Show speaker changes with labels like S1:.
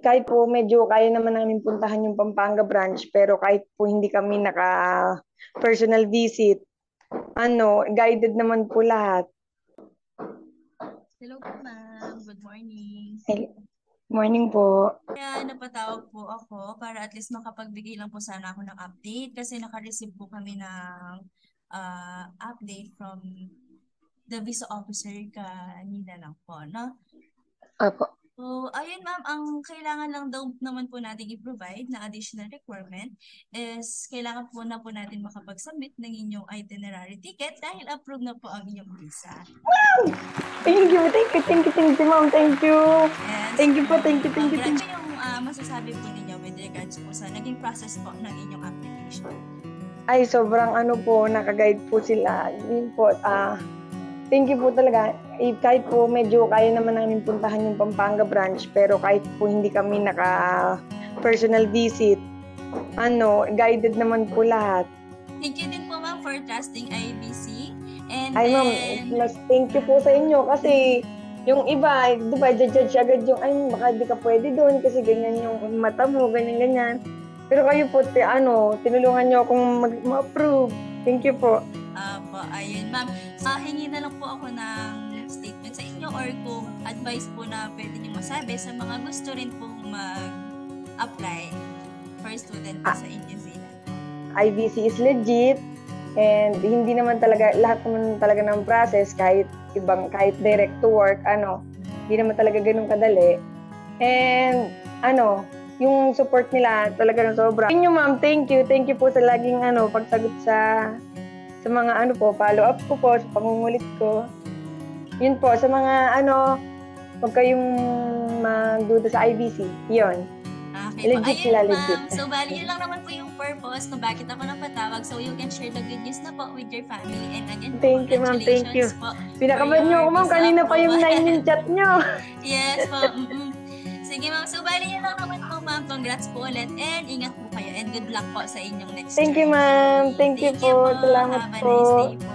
S1: Kahit po medyo kaya naman namin puntahan yung Pampanga branch, pero kahit po hindi kami naka-personal visit, guided naman po lahat.
S2: Hello po, ma'am. Good morning.
S1: Morning po.
S2: Kaya napatawag po ako para at least makapagbigay lang po sana ako ng update kasi naka-receive po kami ng update from the visa officer kanina lang po, no?
S1: Apo.
S2: So, ayun ma'am, ang kailangan lang daw naman po natin i-provide na additional requirement is kailangan po natin makapag-submit ng inyong itinerary ticket dahil approved na po ang inyong visa.
S1: Thank you, ma'am. Thank you.
S2: Yes.
S1: Thank you po, thank you.
S2: Ano yung masasabi po ninyo with regards po sa naging process po ng inyong application?
S1: Ay, sobrang nakaguide po sila. Yun po, thank you po talaga. Kahit po medyo kaya naman namin puntahan yung Pampanga branch, pero kahit po hindi kami naka-personal visit, guided naman po lahat.
S2: Thank you din po ma'am for trusting IBC. And
S1: ay ma'am, mas thank you po sa inyo kasi yung iba, di ba, judge agad yung, ay, baka di ka pwede doon kasi ganyan yung mata mo, ganyan. Pero kayo po, tinulungan niyo akong ma-approve. Thank you po.
S2: Ayun ma'am. Hingi na lang po ako ng statement sa inyo or kung advice po na pwede niyo masabi sa mga gusto rin pong mag-apply for student po sa New Zealand.
S1: IBC is legit and hindi naman talaga, lahat naman talaga ng process kahit direct to work, hindi naman talaga ganun kadali. And, yung support nila talaga ng sobra. Thank you, ma'am. Thank you. Thank you po sa laging pagsagot sa mga follow-up ko po, sa pangungulit ko. Yun po, sa mga huwag kayong magduda sa IBC. Yun.
S2: Okay
S1: legit
S2: po.
S1: sila,
S2: Ayun,
S1: legit.
S2: So, bali yun lang naman po yung purpose kung bakit ako napatawag. So, you can share the good news na po with your family. And again,
S1: thank you, ma'am. Thank you. Pinakabad niyo ako, ma'am. Kanina pa yung 9 yung chat niyo.
S2: Yes po. Sige, ma'am. So, bali yun lang naman po, ma'am. Congrats po ulit. And ingat po kayo. And good luck po sa inyong next
S1: Thank you, ma'am. Thank you po. Salamat po.
S2: Have a nice day po.